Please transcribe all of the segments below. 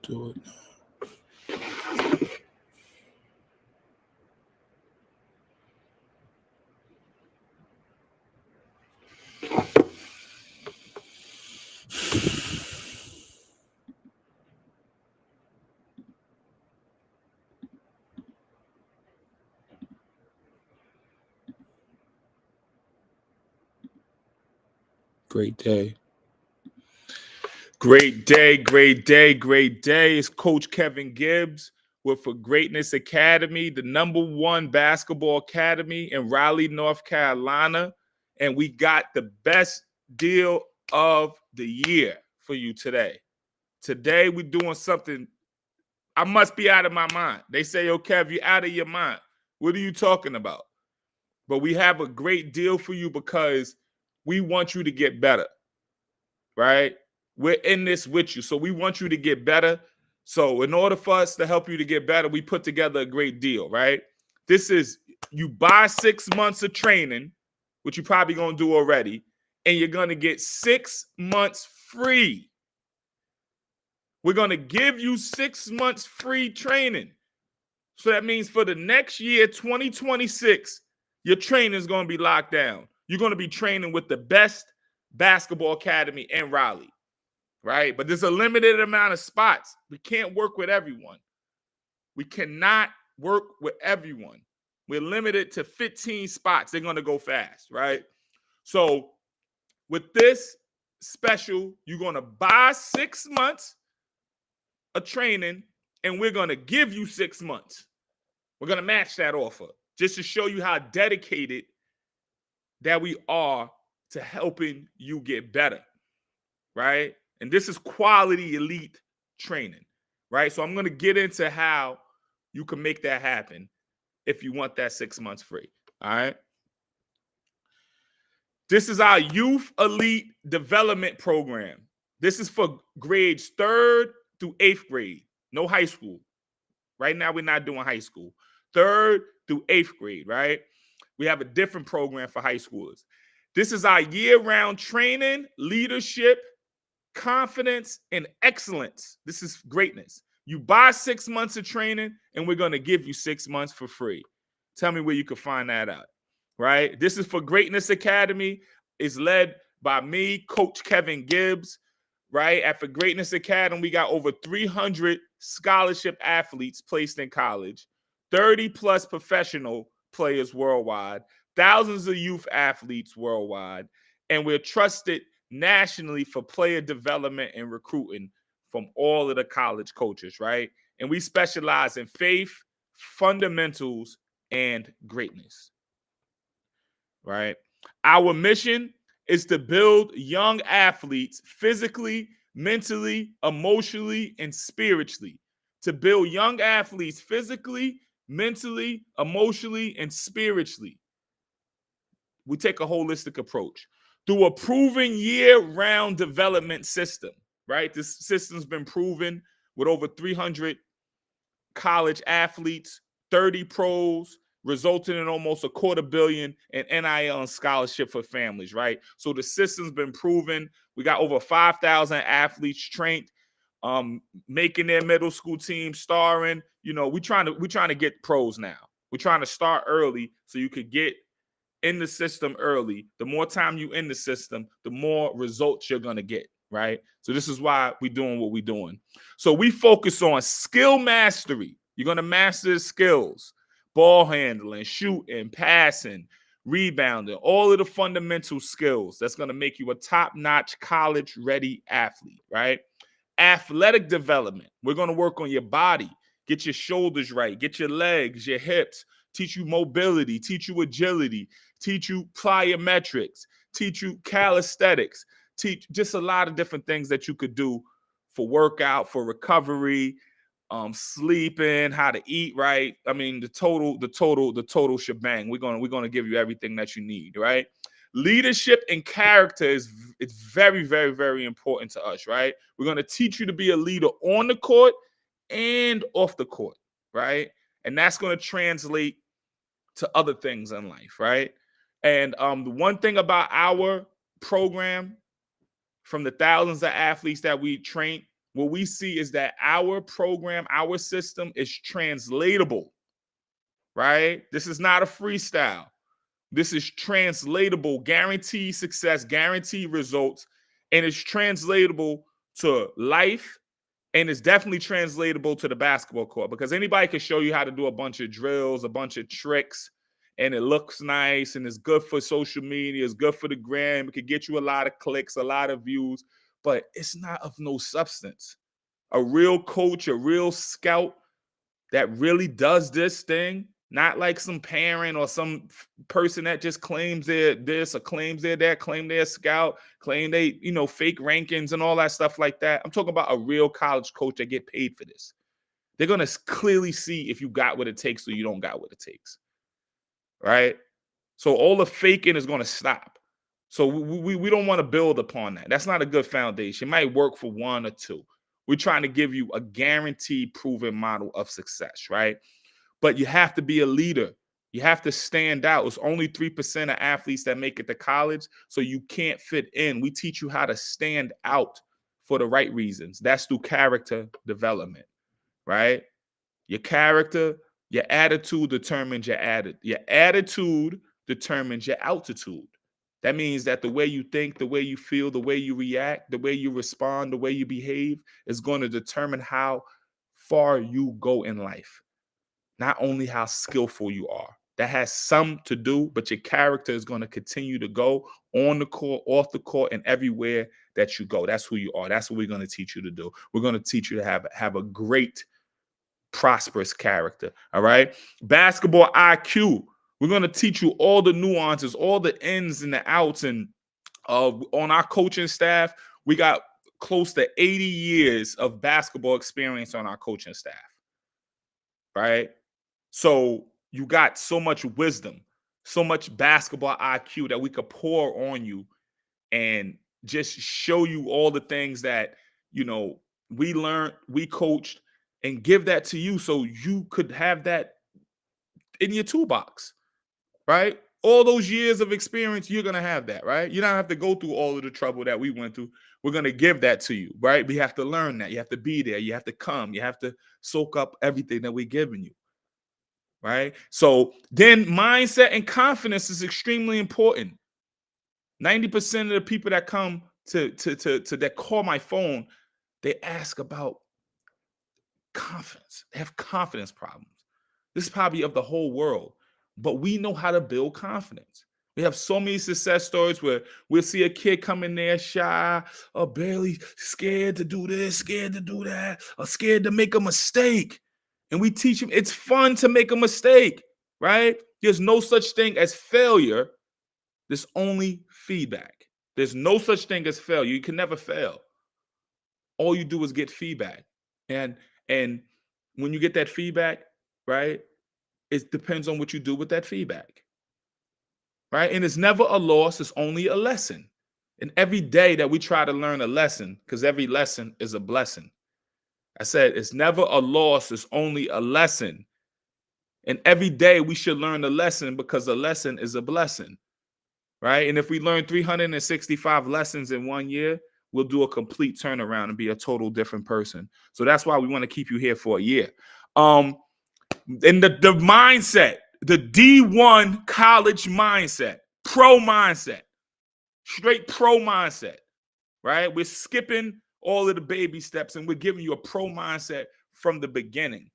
Do it. Great day. Great day, great day, great day. It's Coach Kevin Gibbs with For Greatness Academy, the #1 basketball academy in Raleigh, North Carolina. And we got the best deal of the year for you today. Today, we're doing something. I must be out of my mind. They say, yo, Kev, you're out of your mind. What are you talking about? But we have a great deal for you because we want you to get better, right? We're in this with you. So we want you to get better. So in order for us to help you to get better, we put together a great deal, right? This is, you buy 6 months of training, which you're probably going to do already, and you're going to get 6 months free. We're going to give you 6 months free training. So that means for the next year, 2026, your training is going to be locked down. You're going to be training with the best basketball academy in Raleigh, right? But there's a limited amount of spots. We can't work with everyone. We cannot work with everyone. We're limited to 15 spots. They're going to go fast, right? So with this special, you're going to buy 6 months of training, and we're going to give you 6 months. We're going to match that offer just to show you how dedicated that we are to helping you get better, right? And this is quality elite training, right? So I'm going to get into how you can make that happen if you want that 6 months free, all right? This is our Youth Elite Development Program. This is for grades 3rd through 8th grade, no high school. Right now, we're not doing high school. 3rd through 8th grade, right? We have a different program for high schoolers. This is our year-round training, leadership, confidence, and excellence. This is greatness. You buy 6 months of training, and we're going to give you 6 months for free. Tell me where you can find that out, right? This is For Greatness Academy. It's led by me, Coach Kevin Gibbs, right? At For Greatness Academy, we got over 300 scholarship athletes placed in college, 30-plus professional players worldwide, thousands of youth athletes worldwide, and we're trusted nationally for player development and recruiting from all of the college coaches, right? And we specialize in faith, fundamentals, and greatness, right? Our mission is to build young athletes physically, mentally, emotionally, and spiritually. To build young athletes physically, mentally, emotionally, and spiritually. We take a holistic approach through a proven year-round development system, right? This system's been proven with over 300 college athletes, 30 pros, resulting in almost $250 million in NIL and scholarship for families, right? So the system's been proven. We got over 5,000 athletes trained, making their middle school team, starring. You know, we're trying to get pros now. We're trying to start early so you could get in the system early. The more time you in the system, the more results you're gonna get, right? So this is why we're doing what we're doing. So we focus on skill mastery. You're gonna master the skills, ball handling, shooting, passing, rebounding, all of the fundamental skills that's gonna make you a top-notch college-ready athlete, right? Athletic development. We're gonna work on your body, get your shoulders right, get your legs, your hips, teach you mobility, teach you agility, teach you plyometrics, teach you calisthenics, teach just a lot of different things that you could do for workout, for recovery, sleeping, how to eat right. I mean, the total shebang. We're gonna give you everything that you need, right? Leadership and character is very, very, very important to us, right? We're gonna teach you to be a leader on the court and off the court, right? And that's gonna translate to other things in life, right? And the one thing about our program, from the thousands of athletes that we train, what we see is that our program, our system is translatable, right? This is not a freestyle. This is translatable, guaranteed success, guaranteed results, and it's translatable to life, and it's definitely translatable to the basketball court, because anybody can show you how to do a bunch of drills, a bunch of tricks, and it looks nice and it's good for social media, it's good for the gram, it could get you a lot of clicks, a lot of views, but it's not of no substance. A real coach, a real scout that really does this thing, not like some parent or some person that just claims they're this or claims they're that, claim they're a scout, claim they, fake rankings and all that stuff like that. I'm talking about a real college coach that get paid for this. They're going to clearly see if you got what it takes or you don't got what it takes, right? So all the faking is going to stop. So we don't want to build upon that. That's not a good foundation. It might work for one or two. We're trying to give you a guaranteed proven model of success, right? But you have to be a leader. You have to stand out. It's only 3% of athletes that make it to college, so you can't fit in. We teach you how to stand out for the right reasons. That's through character development, right? Your character, your attitude determines your attitude. Your attitude determines your altitude. That means that the way you think, the way you feel, the way you react, the way you respond, the way you behave is going to determine how far you go in life. Not only how skillful you are. That has some to do, but your character is going to continue to go on the court, off the court, and everywhere that you go. That's who you are. That's what we're going to teach you to do. We're going to teach you to have a great, prosperous character. All right. Basketball IQ. We're going to teach you all the nuances, all the ins and the outs. And on our coaching staff, we got close to 80 years of basketball experience on our coaching staff. Right. So you got so much wisdom, so much basketball IQ that we could pour on you and just show you all the things that, we learned, we coached, and give that to you so you could have that in your toolbox, right? All those years of experience, you're going to have that, right? You don't have to go through all of the trouble that we went through. We're going to give that to you, right? We have to learn that. You have to be there. You have to come. You have to soak up everything that we're giving you. Right. So then mindset and confidence is extremely important. 90% of the people that come to that call my phone, they ask about confidence. They have confidence problems. This is probably of the whole world, but we know how to build confidence. We have so many success stories where we'll see a kid come in there shy or barely scared to do this, scared to do that, or scared to make a mistake. And we teach them it's fun to make a mistake, right? There's no such thing as failure. There's only feedback. There's no such thing as failure. You can never fail. All you do is get feedback. And when you get that feedback, right, it depends on what you do with that feedback. Right? And it's never a loss, it's only a lesson. And every day that we try to learn a lesson, because every lesson is a blessing. I said it's never a loss, it's only a lesson. And every day we should learn a lesson because a lesson is a blessing. Right? And if we learn 365 lessons in 1 year, we'll do a complete turnaround and be a total different person. So that's why we want to keep you here for a year. And the mindset, the D1 college mindset, pro mindset, straight pro mindset, right? We're skipping all of the baby steps and we're giving you a pro mindset from the beginning,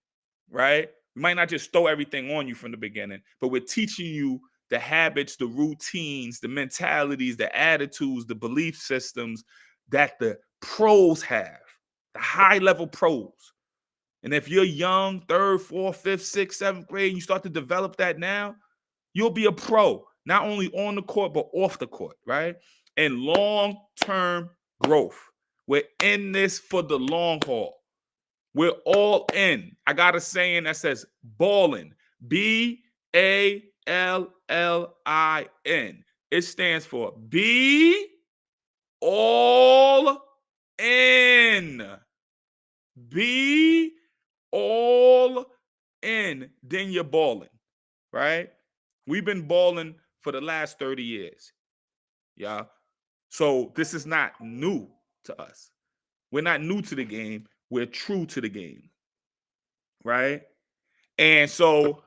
right? We might not just throw everything on you from the beginning, but we're teaching you the habits, the routines, the mentalities, the attitudes, the belief systems that the pros have, the high level pros. And if you're young, 3rd, 4th, 5th, 6th, 7th grade, and you start to develop that now, you'll be a pro, not only on the court, but off the court, right? And long-term growth. We're in this for the long haul. We're all in. I got a saying that says ballin', BALLIN. It stands for be all in. Be all in. Then you're balling, right? We've been balling for the last 30 years. Yeah. So this is not new to us. We're not new to the game. We're true to the game, right? And so,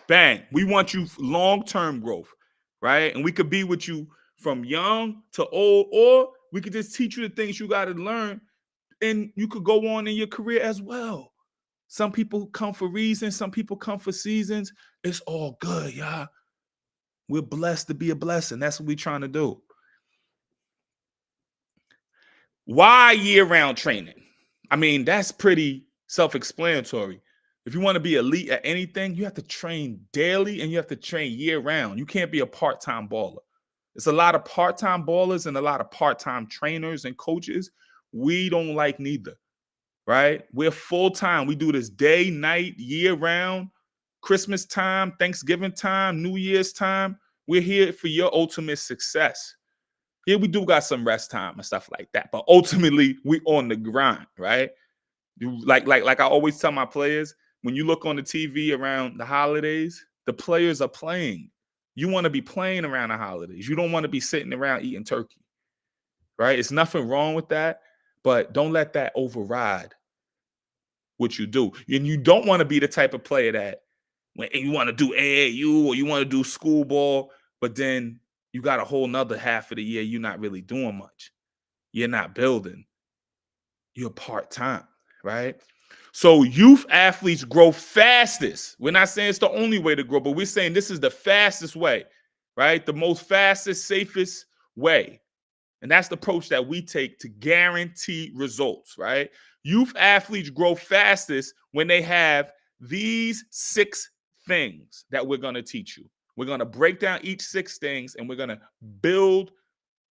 bang, we want you long-term growth, right? And we could be with you from young to old, or we could just teach you the things you got to learn, and you could go on in your career as well. Some people come for reasons, some people come for seasons. It's all good, y'all. We're blessed to be a blessing. That's what we're trying to do. Why year-round training? I mean, that's pretty self-explanatory. If you want to be elite at anything, you have to train daily and you have to train year-round. You can't be a part-time baller. There's a lot of part-time ballers and a lot of part-time trainers and coaches. We don't like neither, right? We're full-time. We do this day, night, year-round, Christmas time, Thanksgiving time, New Year's time. We're here for your ultimate success. Yeah, we do got some rest time and stuff like that, but ultimately we on the grind, right? Like I always tell my players, when you look on the TV around the holidays, the players are playing. You want to be playing around the holidays. You don't want to be sitting around eating turkey, right? It's nothing wrong with that, but don't let that override what you do. And you don't want to be the type of player that when you want to do AAU or you want to do school ball, but then you got a whole nother half of the year you're not really doing much. You're not building. You're part-time, right? So youth athletes grow fastest. We're not saying it's the only way to grow, but we're saying this is the fastest way, right? The most fastest, safest way. And that's the approach that we take to guarantee results, right? Youth athletes grow fastest when they have these 6 things that we're going to teach you. We're going to break down each 6 things and we're going to build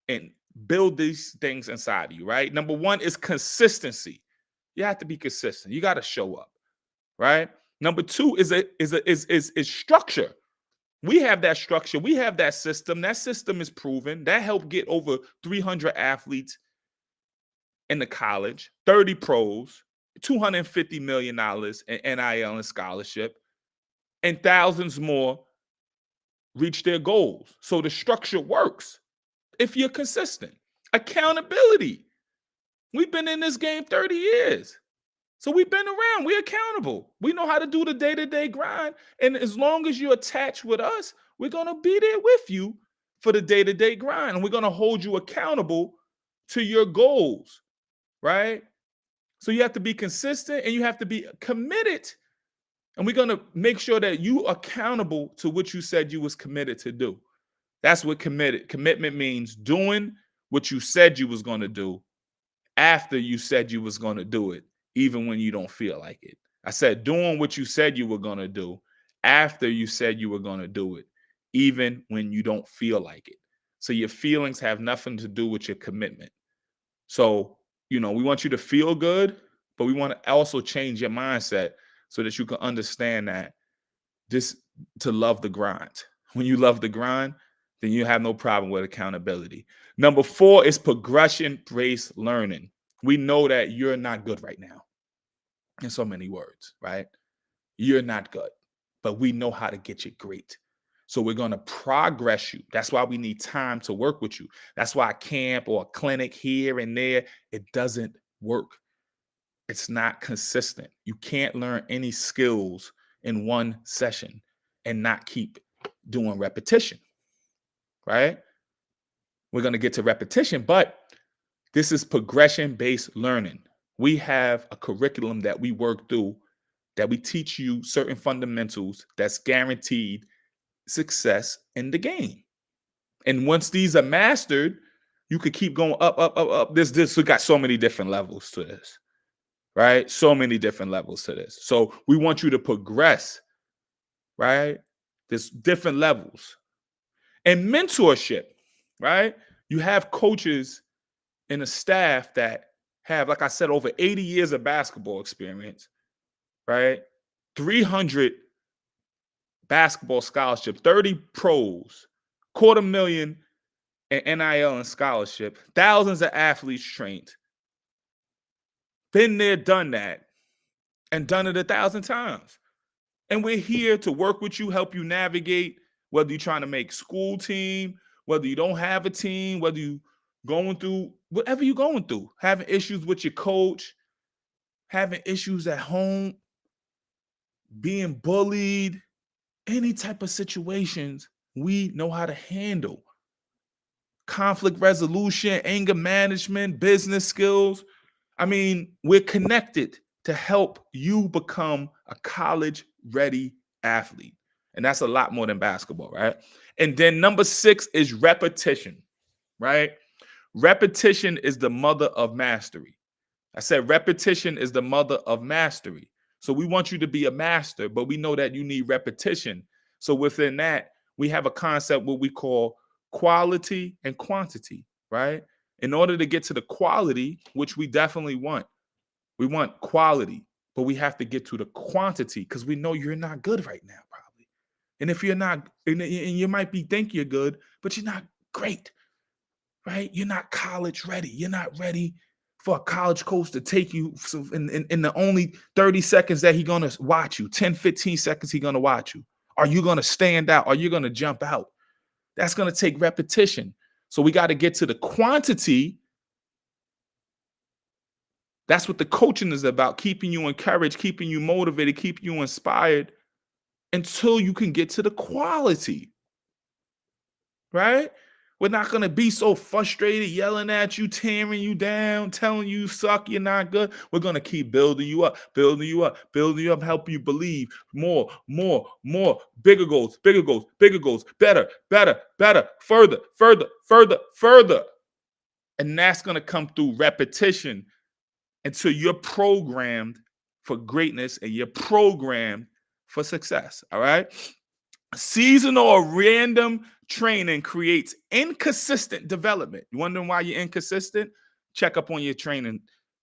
these things inside of you, right? Number 1 is consistency. You have to be consistent. You got to show up, right? Number 2 is structure. We have that structure. We have that system. That system is proven. That helped get over 300 athletes in the college, 30 pros, $250 million in NIL and scholarship, and thousands more reach their goals. So the structure works if you're consistent. Accountability. We've been in this game 30 years. So we've been around. We're accountable. We know how to do the day-to-day grind. And as long as you're attached with us, we're going to be there with you for the day-to-day grind. And we're going to hold you accountable to your goals, right? So you have to be consistent and you have to be committed. And we're going to make sure that you are accountable to what you said you was committed to do. That's what commitment means, doing what you said you was going to do after you said you was going to do it, even when you don't feel like it. I said doing what you said you were going to do after you said you were going to do it, even when you don't feel like it. So your feelings have nothing to do with your commitment. So, we want you to feel good, but we want to also change your mindset so that you can understand that to love the grind. When you love the grind, then you have no problem with accountability. Number 4 is progression-based learning. We know that you're not good right now. In so many words, right? You're not good, but we know how to get you great. So we're going to progress you. That's why we need time to work with you. That's why a camp or a clinic here and there, it doesn't work. It's not consistent. You can't learn any skills in one session and not keep doing repetition, right? We're going to get to repetition, but this is progression-based learning. We have a curriculum that we work through, that we teach you certain fundamentals that's guaranteed success in the game. And once these are mastered, you could keep going up, up, up, up. We got so many different levels to this, right? So many different levels to this. So we want you to progress, right? There's different levels. And mentorship, right? You have coaches and a staff that have, like I said, over 80 years of basketball experience, right? 300 basketball scholarships, 30 pros, $250,000 in NIL and scholarship, thousands of athletes trained. Been there, done that, and done it 1,000 times. And we're here to work with you, help you navigate, whether you're trying to make school team, whether you don't have a team, whether you going through whatever you're going through, having issues with your coach, having issues at home, being bullied, any type of situations, we know how to handle. Conflict resolution, anger management, business skills. I mean, we're connected to help you become a college ready athlete. And that's a lot more than basketball, right? And then number 6 is repetition, right? Repetition is the mother of mastery. I said repetition is the mother of mastery. So we want you to be a master, but we know that you need repetition. So within that, we have a concept what we call quality and quantity, right? In order to get to the quality, which we definitely want, we want quality, but we have to get to the quantity because we know you're not good right now, probably. And if you're not, and you might be think you're good, but you're not great, right? You're not college ready. You're not ready for a college coach to take you in the only 30 seconds that he's going to watch you, 10, 15 seconds he's going to watch you. Are you going to stand out? Are you going to jump out? That's going to take repetition. So we got to get to the quantity. That's what the coaching is about, keeping you encouraged, keeping you motivated, keeping you inspired until you can get to the quality, right? We're not going to be so frustrated, yelling at you, tearing you down, telling you suck, you're not good. We're going to keep building you up, building you up, building you up, help you believe more, more, more, bigger goals, bigger goals, bigger goals, better, better, better, further, further, further, further. And that's going to come through repetition until you're programmed for greatness and you're programmed for success. All right. Seasonal or random training creates inconsistent development. You wondering why you're inconsistent? Check up on your training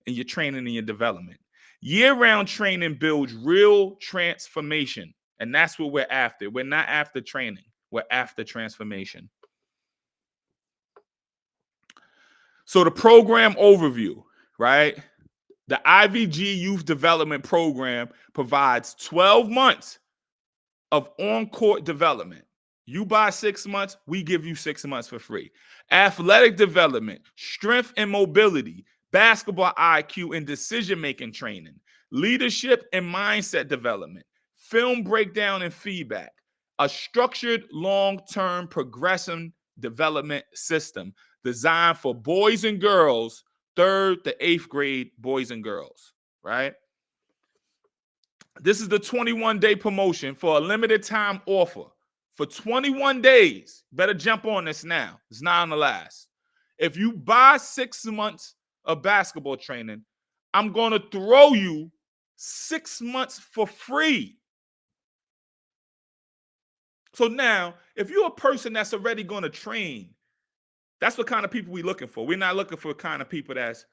and your development. Year-round training builds real transformation. And that's what we're after. We're not after training. We're after transformation. So the program overview, right? The IVG Youth Development Program provides 12 months of on-court development. You buy 6 months, we give you 6 months for free. Athletic development, strength and mobility, basketball IQ and decision-making training, leadership and mindset development, film breakdown and feedback, a structured long-term progression development system designed for boys and girls, 3rd to 8th grade boys and girls, right? This is the 21-day promotion for a limited time offer. For 21 days, better jump on this now. It's not on the last. If you buy 6 months of basketball training, I'm going to throw you 6 months for free. So now, if you're a person that's already going to train, that's what kind of people we're looking for. We're not looking for kind of people that's,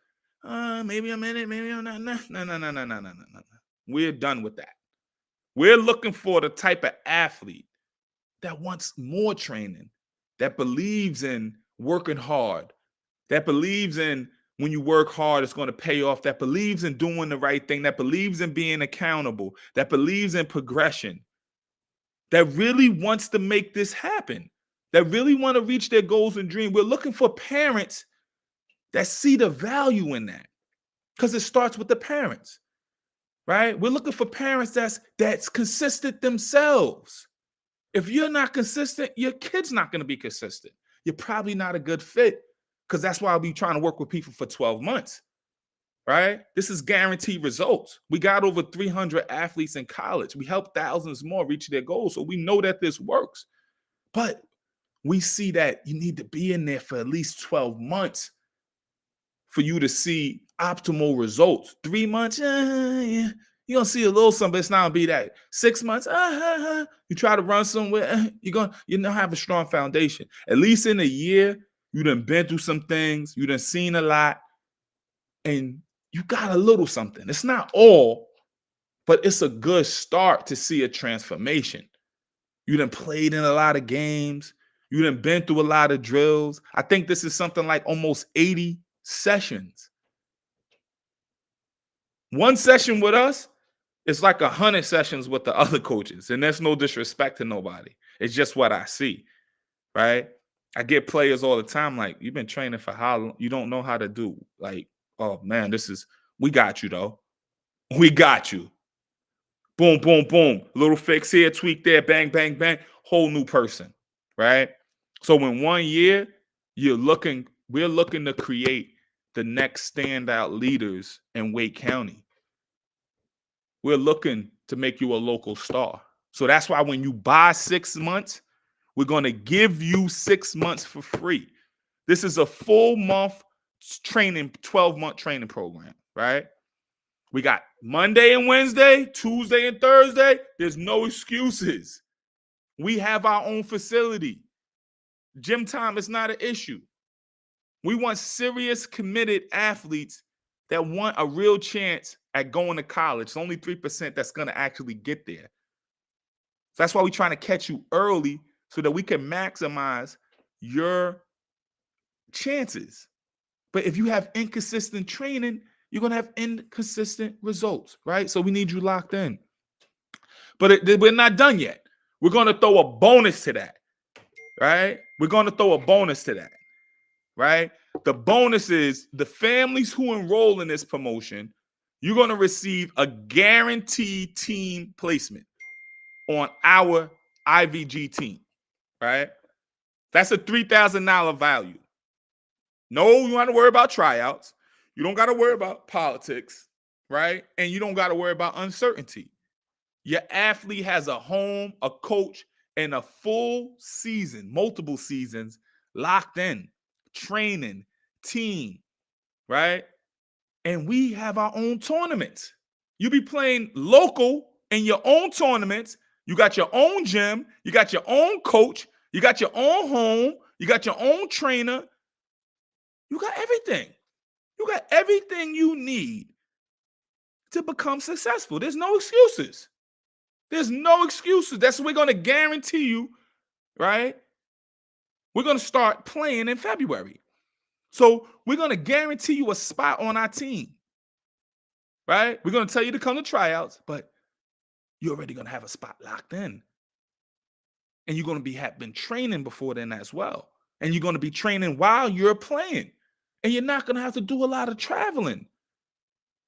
maybe I'm in it, maybe I'm not. No. We're done with that. We're looking for the type of athlete that wants more training, that believes in working hard, that believes in when you work hard, it's going to pay off, that believes in doing the right thing, that believes in being accountable, that believes in progression, that really wants to make this happen, that really want to reach their goals and dreams. We're looking for parents that see the value in that because it starts with the parents, right? We're looking for parents that's consistent themselves. If you're not consistent, your kid's not going to be consistent. You're probably not a good fit because that's why I'll be trying to work with people for 12 months, right? This is guaranteed results. We got over 300 athletes in college. We help thousands more reach their goals. So we know that this works. But we see that you need to be in there for at least 12 months for you to see optimal results. 3 months, yeah. You're going to see a little something, but it's not going to be that. 6 months, you try to run somewhere, you're going to have a strong foundation. At least in a year, you done been through some things, you done seen a lot, and you got a little something. It's not all, but it's a good start to see a transformation. You done played in a lot of games. You done been through a lot of drills. I think this is something like almost 80 sessions. One session with us is like 100 sessions with the other coaches. And there's no disrespect to nobody. It's just what I see, right? I get players all the time like, you've been training for how long? You don't know how to do. Like, oh man, we got you though. We got you. Boom, boom, boom. Little fix here, tweak there, bang, bang, bang. Whole new person, right? So in 1 year, we're looking to create the next standout leaders in Wake County. We're looking to make you a local star. So that's why when you buy 6 months, we're going to give you 6 months for free. This is a full month training, 12-month training program, right? We got Monday and Wednesday, Tuesday and Thursday. There's no excuses. We have our own facility. Gym time is not an issue. We want serious, committed athletes that want a real chance at going to college. It's only 3% that's going to actually get there. So that's why we're trying to catch you early so that we can maximize your chances. But if you have inconsistent training, you're going to have inconsistent results, right? So we need you locked in. But we're not done yet. We're going to throw a bonus to that, right? We're going to throw a bonus to that, right? The bonus is the families who enroll in this promotion, you're going to receive a guaranteed team placement on our IVG team, right? That's a $3,000 value. No, you don't have to worry about tryouts. You don't got to worry about politics, right? And you don't got to worry about uncertainty. Your athlete has a home, a coach, and a full season, multiple seasons locked in, training, team, right? And we have our own tournaments. You be playing local in your own tournaments. You got your own gym. You got your own coach. You got your own home. You got your own trainer. You got everything. You got everything you need to become successful. There's no excuses. There's no excuses. That's what we're going to guarantee you, right? We're going to start playing in February. So we're going to guarantee you a spot on our team, right? We're going to tell you to come to tryouts, but you're already going to have a spot locked in. And you're going to been training before then as well. And you're going to be training while you're playing. And you're not going to have to do a lot of traveling.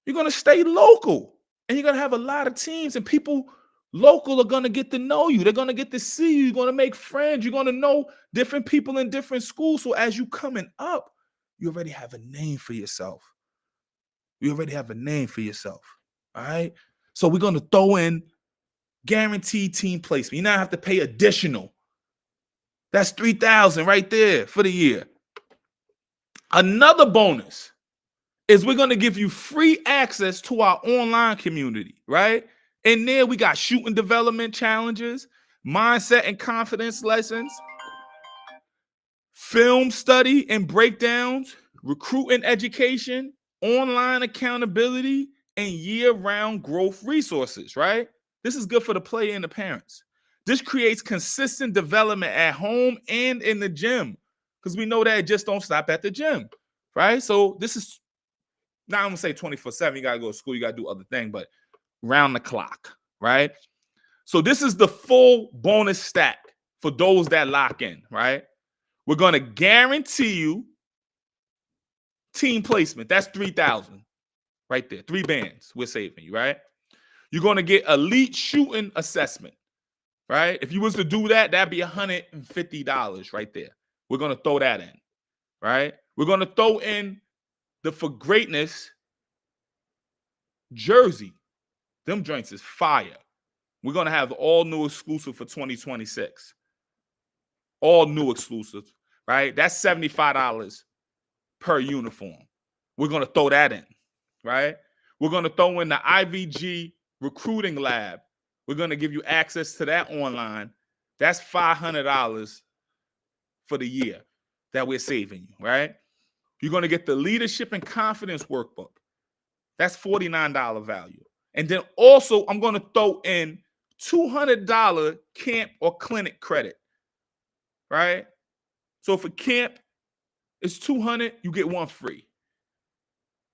You're going to stay local. And you're going to have a lot of teams, and people local are going to get to know you. They're going to get to see you. You're going to make friends. You're going to know different people in different schools. So as you coming up, you already have a name for yourself. You already have a name for yourself. All right? So we're going to throw in guaranteed team placement. You now have to pay additional. That's $3,000 right there for the year. Another bonus is we're going to give you free access to our online community, right? In there, we got shooting development challenges, mindset and confidence lessons, film study and breakdowns, recruiting education, online accountability, and year-round growth resources, right? This is good for the player and the parents. This creates consistent development at home and in the gym, because we know that it just don't stop at the gym, right? So this is, now I'm going to say 24/7. You got to go to school. You got to do other things, but round the clock, right? So this is the full bonus stack for those that lock in, right? We're going to guarantee you team placement. That's $3,000 right there. 3 bands we're saving you, right? You're going to get elite shooting assessment, right? If you was to do that, that'd be $150 right there. We're going to throw that in, right? We're going to throw in the For Greatness jersey. Them joints is fire. We're going to have all new exclusive for 2026. All new exclusives, right? That's $75 per uniform. We're going to throw that in, right? We're going to throw in the IVG recruiting lab. We're going to give you access to that online. That's $500 for the year that we're saving you, right? You're going to get the leadership and confidence workbook. That's $49 value. And then also, I'm going to throw in $200 camp or clinic credit, right? So for camp, it's $200, you get 1 free,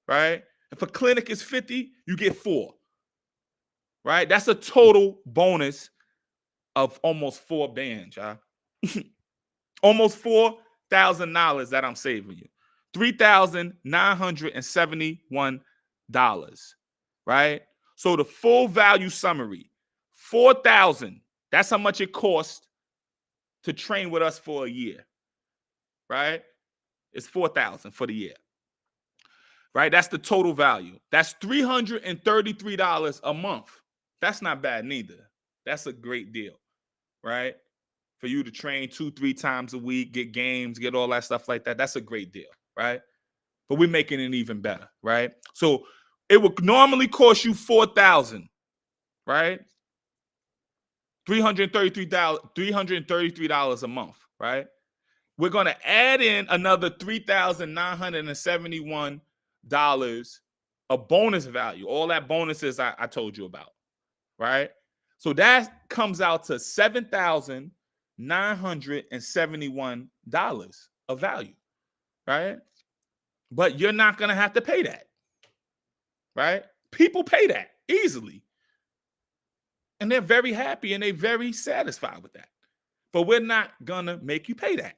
right? If a clinic is $50, you get 4, right? That's a total bonus of almost 4 bands, y'all. Almost 4. $3,000 that I'm saving you. $3,971, right? So the full value summary, $4,000. That's how much it costs to train with us for a year, right? It's $4,000 for the year, right? That's the total value. That's $333 a month. That's not bad neither. That's a great deal, right? For you to train 2-3 times a week, get games, get all that stuff like that. That's a great deal, right? But we're making it even better, right? So it would normally cost you $4,000, right? $333 a month, right? We're going to add in another $3,971 of bonus value, all that bonuses I told you about, right? So that comes out to $7,971 of value, right? But you're not going to have to pay that, right? People pay that easily. And they're very happy and they're very satisfied with that. But we're not going to make you pay that.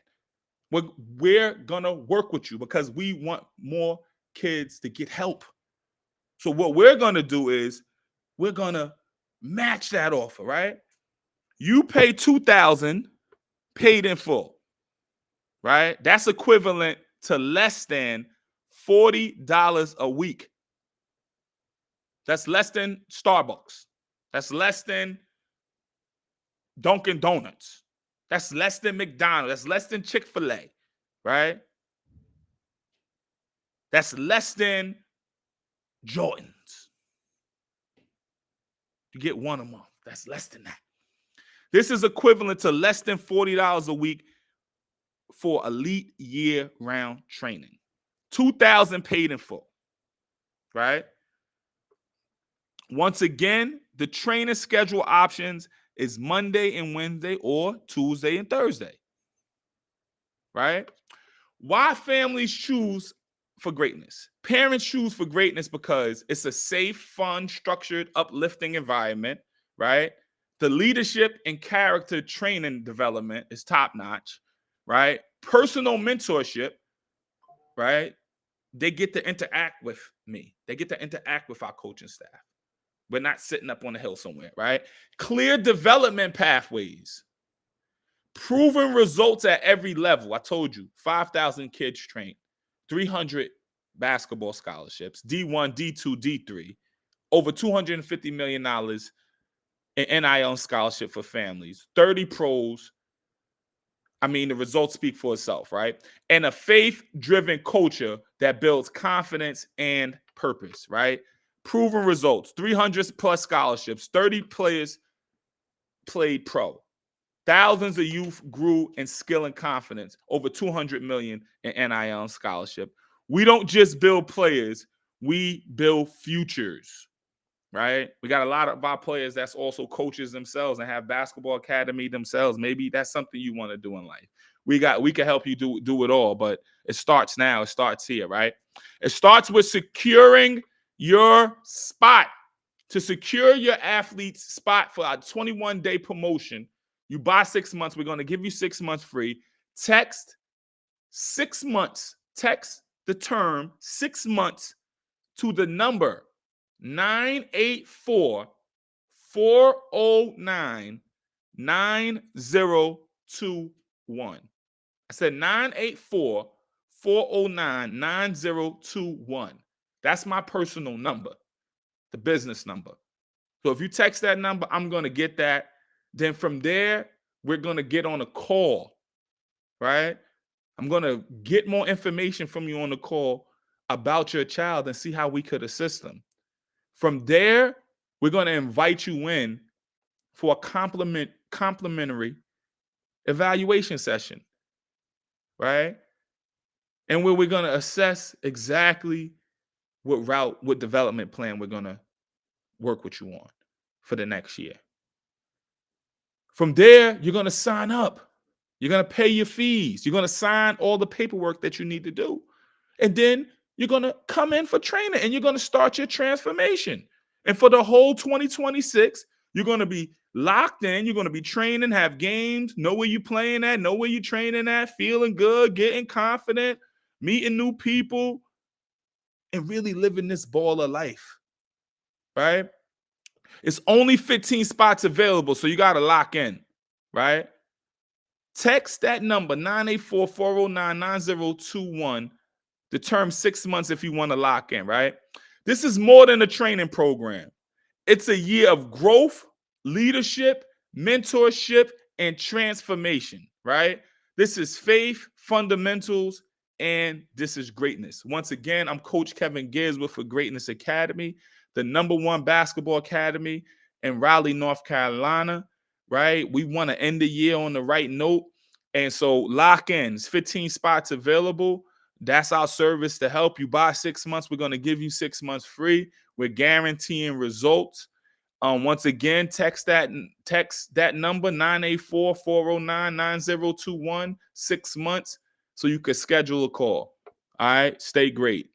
We're going to work with you because we want more kids to get help. So what we're going to do is we're going to match that offer, right? You pay $2,000 paid in full, right? That's equivalent to less than $40 a week. That's less than Starbucks. That's less than Dunkin' Donuts. That's less than McDonald's. That's less than Chick-fil-A, right? That's less than Jordans. You get one a month. That's less than that. This is equivalent to less than $40 a week for elite year-round training. $2,000 paid in full, right? Once again, the training schedule options is Monday and Wednesday or Tuesday and Thursday, right? Why families choose for greatness? Parents choose for greatness because it's a safe, fun, structured, uplifting environment, right? The leadership and character training development is top-notch, right? Personal mentorship, right? They get to interact with me. They get to interact with our coaching staff. We're not sitting up on a hill somewhere, right? Clear development pathways. Proven results at every level. I told you, 5,000 kids trained, 300 basketball scholarships, D1, D2, D3, over $250 million in NIL scholarship for families, 30 pros. I mean, the results speak for itself, right? And a faith-driven culture that builds confidence and purpose, right? Proven results, 300 plus scholarships, 30 players played pro. Thousands of youth grew in skill and confidence, over 200 million in NIL scholarship. We don't just build players, we build futures, right? We got a lot of our players that's also coaches themselves and have basketball academy themselves. Maybe that's something you want to do in life. We can help you do it all, but it starts now. It starts here, right? It starts with securing your spot. To secure your athlete's spot for our 21-day promotion, you buy 6 months. We're going to give you 6 months free. Text 6 months. Text the term 6 months to the number 984-409-9021. I said 984-409-9021. That's my personal number, the business number. So if you text that number, I'm going to get that. Then from there, we're going to get on a call, right? I'm going to get more information from you on the call about your child and see how we could assist them. From there, we're going to invite you in for a complimentary evaluation session, right? And where we're going to assess exactly what development plan we're going to work with you on for the next year. From there, you're going to sign up. You're going to pay your fees. You're going to sign all the paperwork that you need to do. And then you're going to come in for training and you're going to start your transformation. And for the whole 2026, You're going to be locked in. You're going to be training, have games, know where you're playing at, know where you're training at, feeling good, getting confident, meeting new people, and really living this ball of life, right? It's only 15 spots available, so you got to lock in, right? Text that number, 984-409-9021, the term 6 months if you want to lock in, right? This is more than a training program. It's a year of growth, leadership, mentorship, and transformation, right? This is faith, fundamentals, and this is greatness. Once again, I'm Coach Kevin Gibbs with For Greatness Academy, the #1 basketball academy in Raleigh, North Carolina, right? We want to end the year on the right note. And so lock in. It's 15 spots available. That's our service to help you. Buy 6 months. We're going to give you 6 months free. We're guaranteeing results. Once again, text that number, 984-409-9021, 6 months, so you can schedule a call. All right. Stay great.